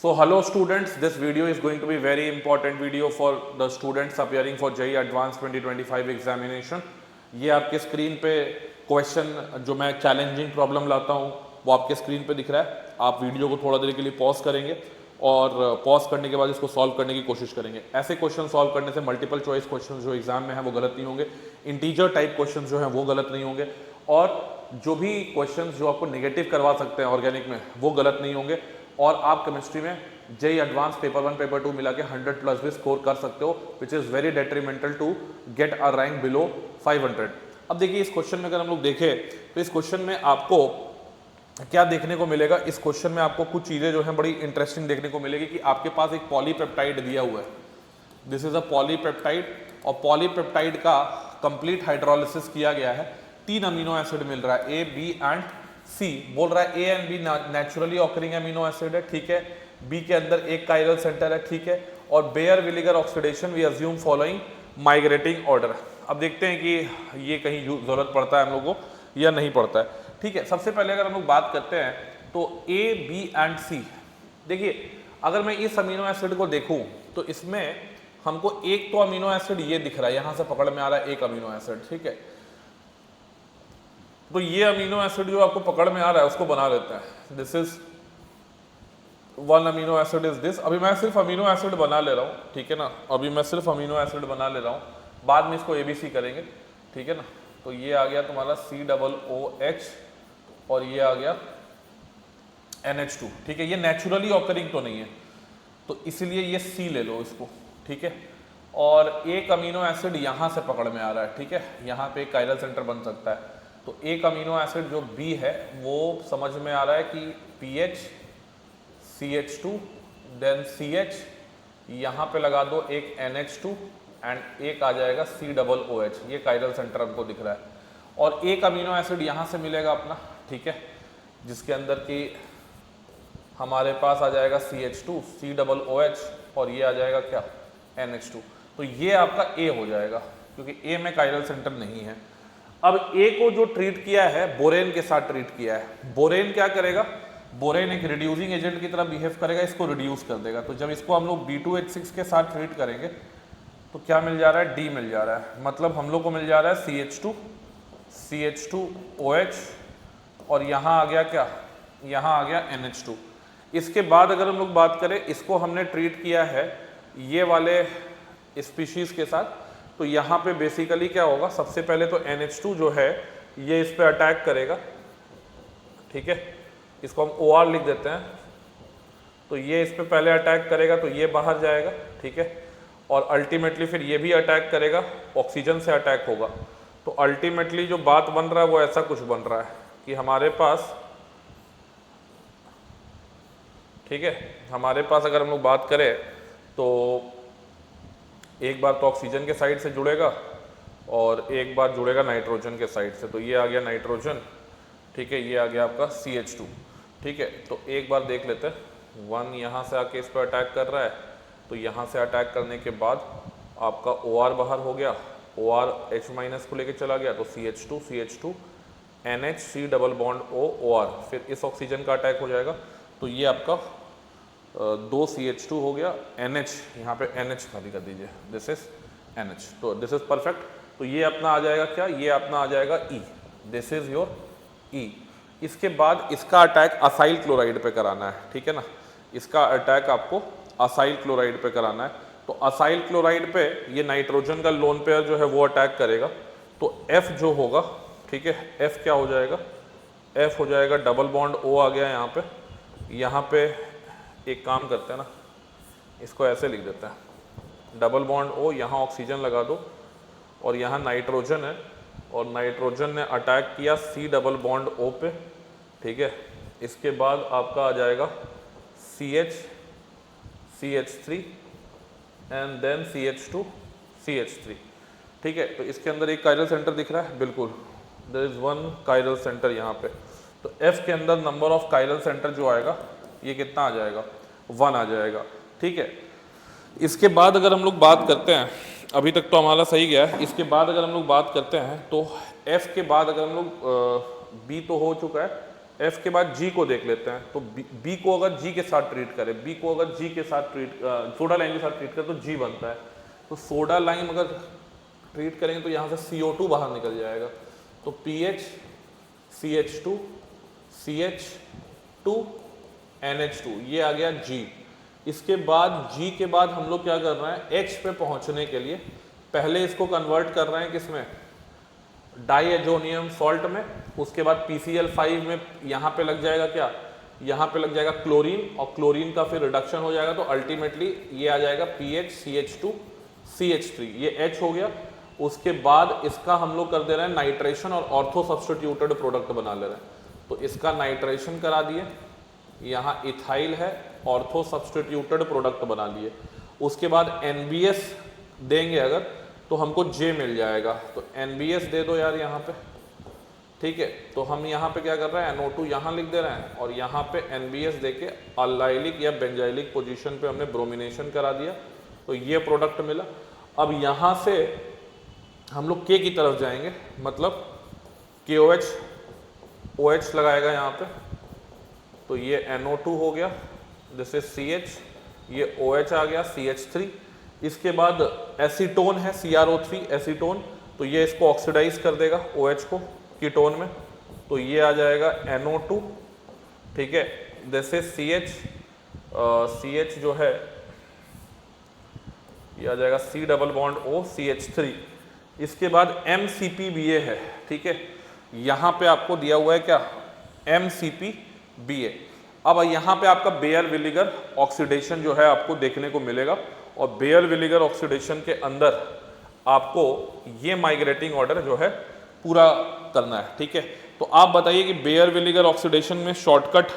So hello students, this video is going to be very important video for the students appearing for JEE Advanced 2025 examination. ये आपके screen पे question जो मैं challenging problem लाता हूँ वो आपके स्क्रीन पे दिख रहा है। आप वीडियो को थोड़ा देर के लिए पॉज करेंगे और पॉज करने के बाद इसको सॉल्व करने की कोशिश करेंगे। ऐसे क्वेश्चन सॉल्व करने से मल्टीपल चॉइस क्वेश्चन जो एग्जाम में है वो गलत नहीं होंगे, इंटीजर टाइप क्वेश्चन जो है वो गलत नहीं होंगे और जो भी क्वेश्चन जो आपको नेगेटिव करवा सकते हैं ऑर्गेनिक में वो गलत नहीं होंगे और आप केमिस्ट्री में जेई एडवांस पेपर 1 पेपर 2 मिला के 100+ भी स्कोर कर सकते हो, which is very detrimental to get a rank below 500। अब देखिए इस क्वेश्चन में अगर हम लोग देखें तो इस क्वेश्चन में आपको क्या देखने को मिलेगा। इस क्वेश्चन में आपको कुछ चीज़ें जो है बड़ी इंटरेस्टिंग देखने को मिलेगी कि आपके पास एक पॉलीपेप्टाइड दिया हुआ है, दिस इज अ पॉलीपेप्टाइड और पॉलीपेप्टाइड का कंप्लीट हाइड्रोलिसिस किया गया है। 3 अमीनो एसिड मिल रहा है, ए बी एंड सी। बोल रहा है A and B naturally occurring amino acid है, ठीक है, बी के अंदर एक कायरल सेंटर है, ठीक है, और Baeyer Villiger oxidation we assume following migrating order. अब देखते हैं कि ये कहीं जरूरत पड़ता है हम लोगों को या नहीं पड़ता है, ठीक है। सबसे पहले अगर हम लोग बात करते हैं तो ए बी एंड सी, देखिए अगर मैं इस अमीनो एसिड को देखूं तो इसमें हमको एक तो अमीनो एसिड ये दिख रहा है, यहां से पकड़ में आ रहा है एक अमीनो एसिड, ठीक है। तो ये अमीनो एसिड जो आपको पकड़ में आ रहा है उसको बना लेते हैं, this is 1 amino acid is this. अभी मैं सिर्फ अमीनो एसिड बना ले रहा हूँ, ठीक है ना, अभी मैं सिर्फ अमीनो एसिड बना ले रहा हूँ, बाद में इसको ABC करेंगे, ठीक है ना। तो ये आ गया तुम्हारा COOH और ये आ गया NH2, ठीक है। ये नेचुरली ऑकरिंग तो नहीं है तो इसलिए ये C ले लो इसको, ठीक है। और एक अमीनो एसिड यहाँ से पकड़ में आ रहा है, ठीक है, यहाँ पे एक कायरल सेंटर बन सकता है। तो एक अमीनो एसिड जो B है वो समझ में आ रहा है कि PH CH2 देन CH, यहाँ पे लगा दो एक NH2 एंड एक आ जाएगा COOH, ये कायरल सेंटर हमको दिख रहा है। और एक अमीनो एसिड यहाँ से मिलेगा अपना, ठीक है, जिसके अंदर कि हमारे पास आ जाएगा CH2 COOH और ये आ जाएगा क्या NH2। तो ये आपका A हो जाएगा क्योंकि A में कायरल सेंटर नहीं है। अब A को जो ट्रीट किया है बोरेन के साथ ट्रीट किया है। बोरेन क्या करेगा, बोरेन एक रिड्यूसिंग एजेंट की तरह बिहेव करेगा, इसको रिड्यूस कर देगा। तो जब इसको हम लोग B2H6 के साथ ट्रीट करेंगे तो क्या मिल जा रहा है, D मिल जा रहा है, मतलब हम लोग को मिल जा रहा है CH2OH और यहाँ आ गया क्या, यहाँ आ गया NH2। इसके बाद अगर हम लोग बात करें, इसको हमने ट्रीट किया है ये वाले स्पीशीज के साथ, तो यहाँ पे बेसिकली क्या होगा, सबसे पहले तो NH2 जो है ये इस पे अटैक करेगा, ठीक है, इसको हम OR लिख देते हैं। तो ये इस पे पहले अटैक करेगा तो ये बाहर जाएगा, ठीक है, और अल्टीमेटली फिर ये भी अटैक करेगा, ऑक्सीजन से अटैक होगा। तो अल्टीमेटली जो बात बन रहा है वो ऐसा कुछ बन रहा है कि हमारे पास, ठीक है, हमारे पास अगर हम लोग बात करें तो एक बार तो ऑक्सीजन के साइड से जुड़ेगा और एक बार जुड़ेगा नाइट्रोजन के साइड से। तो ये आ गया नाइट्रोजन, ठीक है, ये आ गया आपका CH2, ठीक है। तो एक बार देख लेते हैं, 1 यहाँ से आके इस पर अटैक कर रहा है, तो यहाँ से अटैक करने के बाद आपका OR बाहर हो गया, OR H- को लेके चला गया, तो CH2 NH C double bond O OR, फिर इस ऑक्सीजन का अटैक हो जाएगा। तो ये आपका 2 CH2 हो गया, NH यहाँ पे NH खाली कर दीजिए, दिस इज NH, तो दिस इज परफेक्ट। तो ये अपना आ जाएगा क्या, ये अपना आ जाएगा E, this is your E। इसके बाद इसका अटैक असाइल क्लोराइड पे कराना है, ठीक है ना, इसका अटैक आपको असाइल क्लोराइड पे कराना है। तो असाइल क्लोराइड पे ये नाइट्रोजन का लोन पेयर जो है वो अटैक करेगा, तो F जो होगा, ठीक है, F क्या हो जाएगा, F हो जाएगा डबल बॉन्ड O आ गया यहाँ पे। यहाँ पे एक काम करते हैं ना, इसको ऐसे लिख देते हैं, डबल बॉन्ड O, यहाँ ऑक्सीजन लगा दो और यहाँ नाइट्रोजन है और नाइट्रोजन ने अटैक किया C डबल बॉन्ड O पे, ठीक है। इसके बाद आपका आ जाएगा CH3 एंड देन CH2 ठीक है। तो इसके अंदर एक कायरल सेंटर दिख रहा है, बिल्कुल, देयर इज 1 कायरल सेंटर यहाँ पे। तो F के अंदर नंबर ऑफ कायरल सेंटर जो आएगा ये कितना आ जाएगा, 1 आ जाएगा, ठीक है। इसके बाद अगर हम लोग बात करते हैं, अभी तक तो हमारा सही गया है, इसके बाद अगर हम लोग बात करते हैं तो F के बाद अगर हम लोग B तो हो चुका है, F के बाद G को देख लेते हैं। तो B को अगर G के साथ ट्रीट करें, B को अगर G के साथ सोडा लाइम के साथ ट्रीट करें तो G बनता है। तो सोडा लाइम अगर ट्रीट करेंगे तो यहाँ से CO2 बाहर निकल जाएगा। तो PH CH2 CH2 NH2 ये आ गया G। इसके बाद G के बाद हम लोग क्या कर रहे हैं, H पे पहुंचने के लिए पहले इसको कन्वर्ट कर रहे हैं किसमें, डाईएजोनियम सॉल्ट में। उसके बाद PCl5 में यहाँ पे लग जाएगा क्या, यहाँ पे लग जाएगा क्लोरीन, और क्लोरीन का फिर रिडक्शन हो जाएगा। तो अल्टीमेटली ये आ जाएगा PH CH2 CH3, ये H हो गया। उसके बाद इसका हम लोग कर दे रहे हैं नाइट्रेशन और ऑर्थो सब्स्टिट्यूटेड प्रोडक्ट बना ले रहे हैं। तो इसका नाइट्रेशन करा दिए, यहाँ इथाइल है, ऑर्थो सब्स्टिट्यूटेड प्रोडक्ट बना लिए। उसके बाद NBS देंगे अगर तो हमको J मिल जाएगा। तो NBS दे दो यार यहाँ पे, ठीक है। तो हम यहाँ पे क्या कर रहे हैं, NO2 यहाँ लिख दे रहे हैं और यहाँ पे NBS देके अल्लाइलिक या बेंजाइलिक पोजीशन पे हमने ब्रोमिनेशन करा दिया। तो ये प्रोडक्ट मिला। अब यहाँ से हम लोग K की तरफ जाएंगे, मतलब KOH OH लगाएगा यहाँ पे। तो ये NO2 हो गया, दिस इज CH, ये OH आ गया CH3। इसके बाद एसीटोन है CrO3 एसीटोन, तो ये इसको ऑक्सीडाइज कर देगा OH को कीटोन में। तो ये आ जाएगा NO2, ठीक है। दिस इज CH जो है ये आ जाएगा C double bond O CH3। इसके बाद MCPBA है, ठीक है। यहाँ पे आपको दिया हुआ है क्या, MCPBA। अब यहाँ पे आपका बेयर विनेगर ऑक्सीडेशन जो है आपको देखने को मिलेगा, और बेयर विनेगर ऑक्सीडेशन के अंदर आपको ये माइग्रेटिंग ऑर्डर जो है पूरा करना है, ठीक है। तो आप बताइए कि बेयर विनेगर ऑक्सीडेशन में शॉर्टकट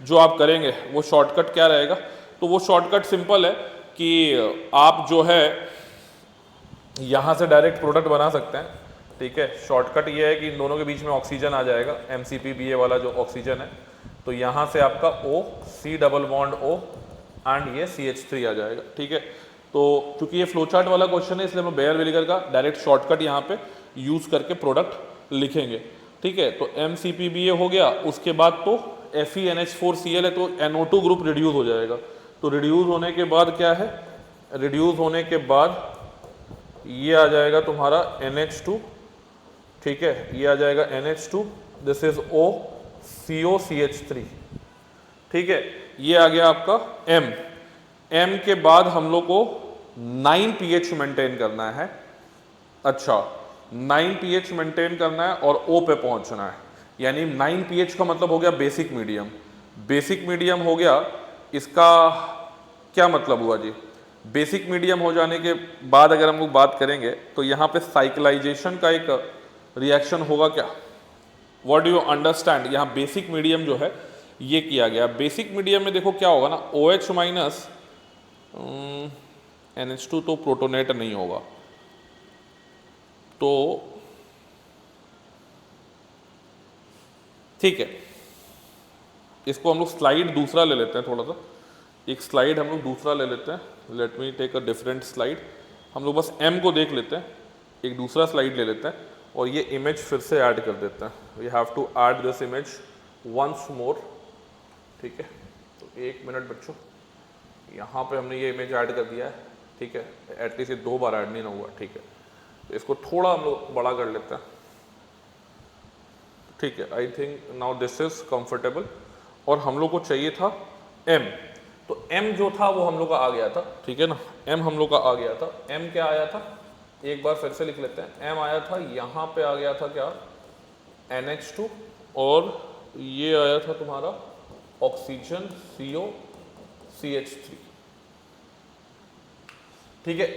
जो आप करेंगे वो शॉर्टकट क्या रहेगा। तो वो शॉर्टकट सिंपल है कि आप जो है यहाँ से डायरेक्ट प्रोडक्ट बना सकते हैं, ठीक है। शॉर्टकट ये है कि इन दोनों के बीच में ऑक्सीजन आ जाएगा, MCPBA वाला जो ऑक्सीजन है। तो यहाँ से आपका O C double bond O and ये CH3 आ जाएगा, ठीक है। तो क्योंकि ये फ्लोचार्ट वाला क्वेश्चन है इसलिए हम बेयर विनेगर का डायरेक्ट शॉर्टकट यहाँ पे यूज करके प्रोडक्ट लिखेंगे, ठीक है। तो MCPBA हो गया। उसके बाद तो FeNH4Cl है, तो NO2 ग्रुप रिड्यूस हो जाएगा। तो रिड्यूस होने के बाद क्या है, रिड्यूस होने के बाद ये आ जाएगा तुम्हारा NH2, ठीक है। ये आ जाएगा NH2, this is O COCH3, ठीक है। ये आ गया आपका M के बाद हम लोग को 9 pH मेंटेन करना है। अच्छा, 9 pH मेंटेन करना है और O पे पहुंचना है। यानी 9 pH का मतलब हो गया बेसिक मीडियम। बेसिक मीडियम हो गया, इसका क्या मतलब हुआ जी, बेसिक मीडियम हो जाने के बाद अगर हम लोग बात करेंगे तो यहाँ पे साइक्लाइजेशन का एक रिएक्शन होगा क्या, व्हाट डू यू अंडरस्टैंड। यहाँ बेसिक मीडियम जो है ये किया गया। बेसिक मीडियम में देखो क्या होगा ना, OH माइनस NH2 तो प्रोटोनेट नहीं होगा, तो ठीक है। इसको हम लोग स्लाइड दूसरा ले लेते हैं, थोड़ा सा एक स्लाइड हम लोग दूसरा ले लेते हैं। Let me take a different slide. हम लोग बस M को देख लेते हैं, एक दूसरा स्लाइड ले लेते हैं और ये इमेज फिर से ऐड कर देते हैं। We have to add this image once more, ठीक है। तो एक मिनट बच्चों, यहाँ पे हमने ये इमेज ऐड कर दिया है, ठीक है। एटलीस्ट ये 2 बार ऐड नहीं ना हुआ, ठीक है। तो इसको थोड़ा हम लोग बड़ा कर लेते हैं, ठीक है। I think now this is comfortable. और हम लोग को चाहिए था M, तो M जो था वो हम लोग का आ गया था, ठीक है ना। M हम लोग का आ गया था। M क्या आया था, एक बार फिर से लिख लेते हैं। M आया था, यहाँ पे आ गया था क्या, NH2, और ये आया था तुम्हारा ऑक्सीजन CO CH3, ठीक है।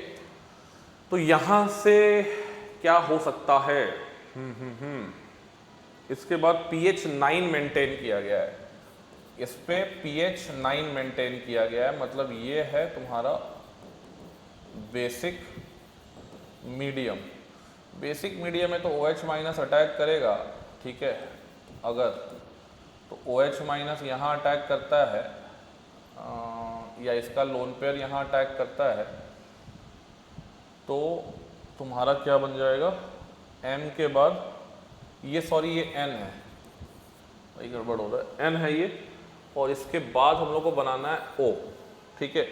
तो यहां से क्या हो सकता है, इसके बाद pH 9 मेंटेन किया गया है, इस पे pH 9 मेंटेन किया गया है, मतलब ये है तुम्हारा बेसिक मीडियम। बेसिक मीडियम में तो OH माइनस अटैक करेगा, ठीक है। अगर तो OH माइनस यहाँ अटैक करता है या इसका लोन पेयर यहाँ अटैक करता है, तो तुम्हारा क्या बन जाएगा, M के बाद ये, सॉरी ये N है, वही गड़बड़ हो रहा है, N है ये, और इसके बाद हम लोग को बनाना है O, ठीक है।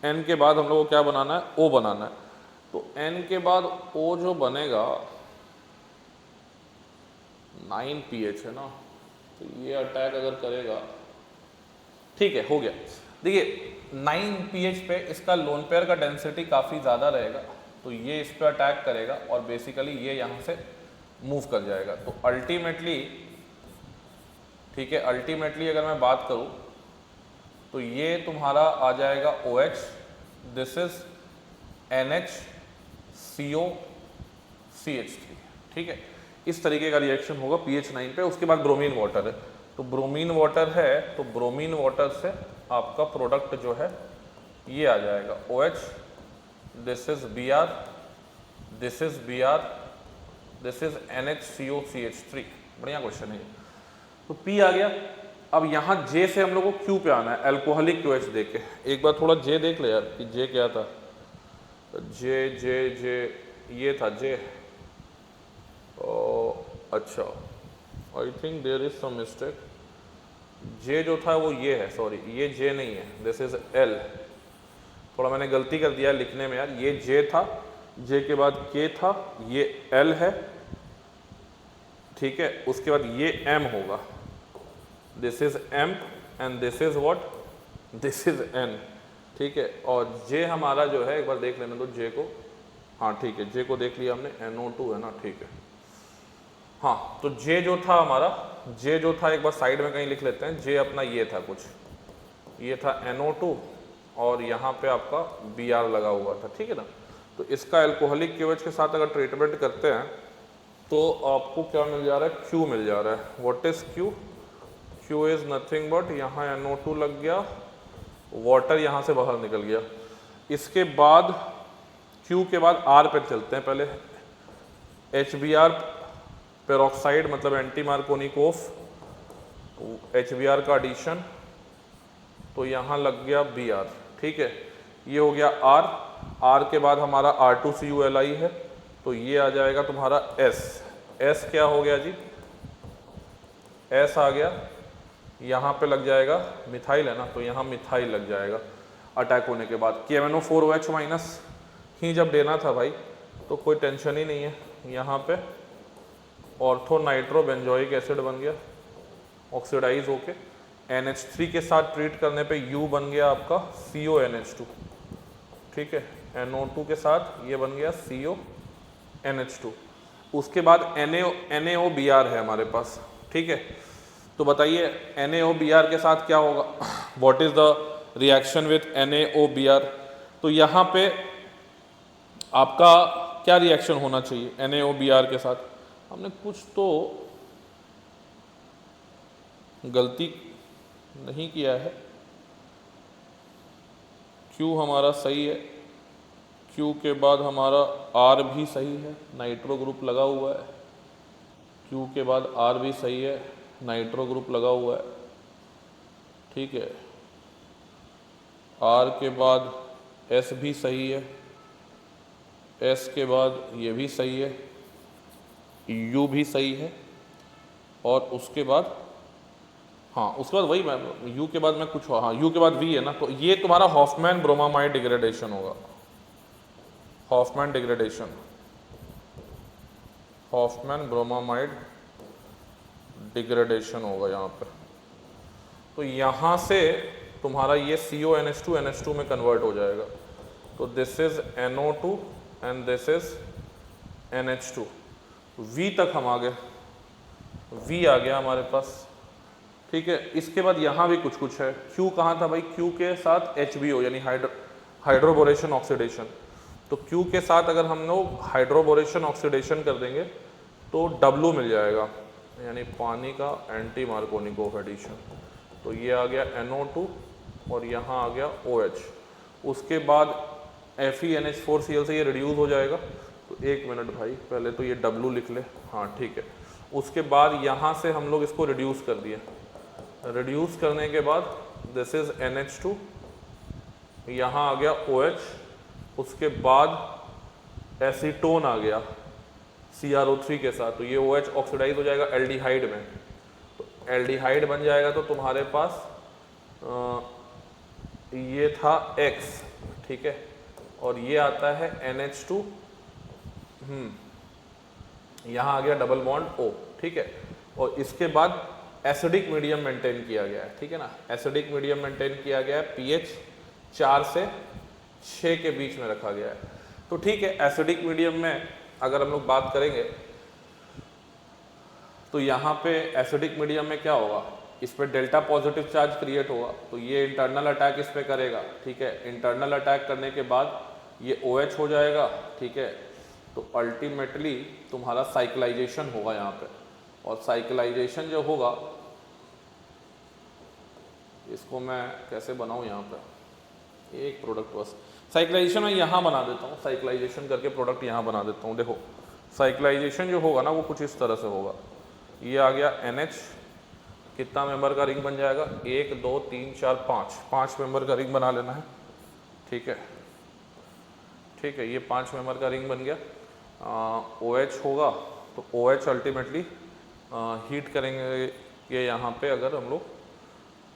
N के बाद हम लोग को क्या बनाना है, O बनाना है। तो N के बाद O जो बनेगा 9 pH है ना, तो ये अटैक अगर करेगा, ठीक है, हो गया। देखिए 9 pH पे इसका लोन पेयर का डेंसिटी काफ़ी ज़्यादा रहेगा, तो ये इस पर अटैक करेगा और बेसिकली ये यहाँ से मूव कर जाएगा। तो अल्टीमेटली, ठीक है, अल्टीमेटली अगर मैं बात करूँ तो ये तुम्हारा आ जाएगा OH, this is NH COCH3, ठीक है। इस तरीके का रिएक्शन होगा pH 9 पे। उसके बाद ब्रोमीन वाटर है, तो ब्रोमीन वाटर है तो ब्रोमीन वाटर से आपका प्रोडक्ट जो है ये आ जाएगा OH, this is Br, this is Br, this is NHCOCH3। बढ़िया क्वेश्चन है ये। तो P आ गया। अब यहाँ J से हम लोग को Q पे आना है, अल्कोहलिक OH देख के। एक बार थोड़ा J देख ले यार कि J क्या था। J ये था J। अच्छा, I think there is some mistake. J जो था वो ये है, सॉरी ये J नहीं है, दिस इज L। थोड़ा मैंने गलती कर दिया लिखने में यार, ये J था, J के बाद K था, ये L है, ठीक है। उसके बाद ये M होगा, this is M and this is what, this is N, ठीक है। और J हमारा जो है, एक बार देख लेने दो J को, हाँ ठीक है, J को देख लिया हमने, NO2 है ना, ठीक है। हाँ, तो J जो था हमारा, J जो था एक बार साइड में कहीं लिख लेते हैं। J अपना ये था कुछ, ये था NO2 और यहाँ पे आपका Br लगा हुआ था, ठीक है ना। तो इसका अल्कोहलिक KOH के साथ अगर ट्रीटमेंट करते हैं तो आपको क्या मिल जा रहा है, Q मिल जा रहा है। What is Q? Q is nothing but, यहाँ NO2 लग गया, वाटर यहाँ से बाहर निकल गया। इसके बाद Q के बाद R पे चलते हैं पहले। HBr पेरोक्साइड मतलब एंटी मार्कोनिकोफ, HBr का एडिशन, तो यहाँ लग गया Br, ठीक है। ये हो गया R। R के बाद हमारा R2CuLi है, तो ये आ जाएगा तुम्हारा S। S क्या हो गया जी, S आ गया, यहाँ पे लग जाएगा मिथाइल है ना, तो यहाँ मिथाइल लग जाएगा अटैक होने के बाद। KMNO4OH माइनस ही जब देना था भाई तो कोई टेंशन ही नहीं है। यहाँ पे ऑर्थो नाइट्रो बेंजोइक एसिड बन गया ऑक्सीडाइज होके, NH3 के साथ ट्रीट करने पे U बन गया आपका CONH2, ठीक है। NO2 के साथ ये बन गया CONH2। उसके बाद NaOBr है हमारे पास, ठीक है। तो बताइए NaOBr के साथ क्या होगा, what is the reaction with NaOBr। तो यहाँ पे आपका क्या रिएक्शन होना चाहिए NaOBr के साथ। हमने कुछ तो गलती नहीं किया है, Q हमारा सही है, Q के बाद हमारा R भी सही है, नाइट्रो ग्रुप लगा हुआ है। Q के बाद R भी सही है, नाइट्रो ग्रुप लगा हुआ है, ठीक है। R के बाद S भी सही है, S के बाद ये भी सही है, U भी सही है, और उसके बाद हाँ उसके बाद वही मैं U के बाद मैं कुछ, हाँ U के बाद V है ना, तो ये तुम्हारा हॉफमैन ब्रोमामाइड डिग्रेडेशन होगा, Hofmann degradation, Hofmann bromamide degradation होगा यहाँ पे। तो यहाँ से तुम्हारा ये CONH2 NH2 में कन्वर्ट हो जाएगा, तो this is NO2 and this is NH2। V तक हम आ गए, V आ गया हमारे पास, ठीक है। इसके बाद यहाँ भी कुछ कुछ है। Q कहाँ था भाई, Q के साथ HBO यानी हाइड्रोबोरेशन ऑक्सीडेशन, तो Q के साथ अगर हम लोग हाइड्रोबोरेशन ऑक्सीडेशन कर देंगे तो W मिल जाएगा, यानी पानी का एंटी मार्कोनिकोफ एडिशन। तो ये आ गया NO2 और यहाँ आ गया OH। उसके बाद FeNH4Cl से ये रिड्यूस हो जाएगा। तो एक मिनट भाई, पहले तो ये W लिख ले, हाँ ठीक है। उसके बाद यहाँ से हम लोग इसको रिड्यूस कर दिए, रिड्यूस करने के बाद दिस इज NH2, यहाँ आ गया OH। उसके बाद एसीटोन आ गया CrO3 के साथ, तो ये OH ऑक्सीडाइज हो जाएगा एल्डिहाइड में, तो एल्डिहाइड बन जाएगा तो तुम्हारे पास ये था X, ठीक है, और ये आता है NH2, यहाँ आ गया डबल बॉन्ड O, ठीक है, और इसके बाद एसिडिक मीडियम मेंटेन किया गया है, ठीक है ना, एसिडिक मीडियम मेंटेन किया गया है, pH 4 से 6 के बीच में रखा गया है। तो ठीक है, एसिडिक मीडियम में अगर हम लोग बात करेंगे तो यहाँ पे एसिडिक मीडियम में क्या होगा, इस पे डेल्टा पॉजिटिव चार्ज क्रिएट होगा, तो ये इंटरनल अटैक इस पे करेगा, ठीक है, इंटरनल अटैक करने के बाद ये OH हो जाएगा, ठीक है, तो अल्टीमेटली तुम्हारा साइक्लाइजेशन होगा यहाँ पे, और साइक्लाइजेशन जो होगा इसको मैं कैसे बनाऊँ, यहाँ पे एक प्रोडक्ट बस साइक्लाइजेशन मैं यहाँ बना देता हूँ, साइक्लाइजेशन करके प्रोडक्ट यहाँ बना देता हूँ। देखो साइक्लाइजेशन जो होगा ना वो कुछ इस तरह से होगा, ये आ गया NH, कितना मेंबर का रिंग बन जाएगा, 1 2 3 4 5 मेंबर का रिंग बना लेना है, ठीक है, ठीक है, ये 5 मेंबर का रिंग बन गया। OH होगा तो OH अल्टीमेटली हीट करेंगे ये यहाँ पे अगर हम लोग,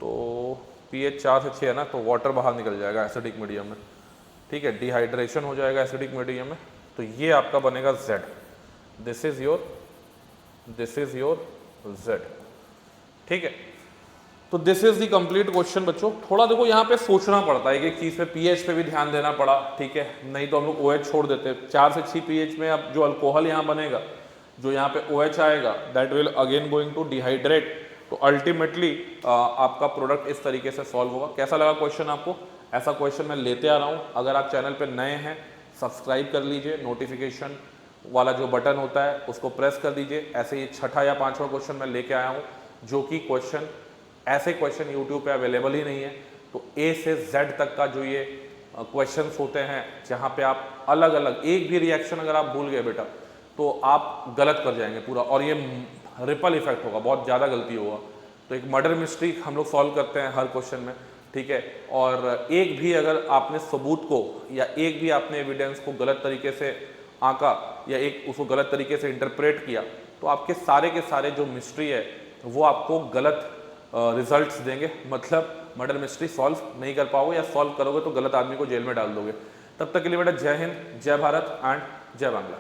तो pH 4 से 6 है ना, तो वाटर बाहर निकल जाएगा एसिडिक मीडियम में, ठीक है, डिहाइड्रेशन हो जाएगा एसिडिक मीडियम में, तो ये आपका बनेगा Z, this is your Z, ठीक है। तो this is the complete question बच्चों। थोड़ा देखो यहाँ पे सोचना पड़ता है कि एक चीज़ पे pH पे भी ध्यान देना पड़ा, ठीक है, नहीं तो हम लोग OH छोड़ देते। 4 से 6 pH में अब जो अल्कोहल यहाँ बनेगा, जो यहाँ पे OH आएगा, that will again going to dehydrate, तो अल्टीमेटली आपका प्रोडक्ट इस तरीके से सॉल्व होगा। कैसा लगा क्वेश्चन आपको? ऐसा क्वेश्चन मैं लेते आ रहा हूँ। अगर आप चैनल पर नए हैं सब्सक्राइब कर लीजिए, नोटिफिकेशन वाला जो बटन होता है उसको प्रेस कर दीजिए। ऐसे ही छठा या 5वां क्वेश्चन मैं लेके आया हूँ, जो कि क्वेश्चन ऐसे क्वेश्चन यूट्यूब पे अवेलेबल ही नहीं है। तो A से Z तक का जो ये क्वेश्चंस होते हैं, जहाँ पे आप अलग अलग एक भी रिएक्शन अगर आप भूल गए बेटा तो आप गलत कर जाएंगे पूरा, और ये रिपल इफेक्ट होगा, बहुत ज़्यादा गलती होगा। तो एक मर्डर मिस्ट्री हम लोग सॉल्व करते हैं हर क्वेश्चन में, ठीक है, और एक भी अगर आपने सबूत को या एक भी आपने एविडेंस को गलत तरीके से आंका या एक उसको गलत तरीके से इंटरप्रेट किया, तो आपके सारे के सारे जो मिस्ट्री है वो आपको गलत रिजल्ट्स देंगे। मतलब मर्डर मिस्ट्री सॉल्व नहीं कर पाओगे, या सॉल्व करोगे तो गलत आदमी को जेल में डाल दोगे। तब तक के लिए बेटा जय हिंद, जय भारत एंड जय बांग्ला।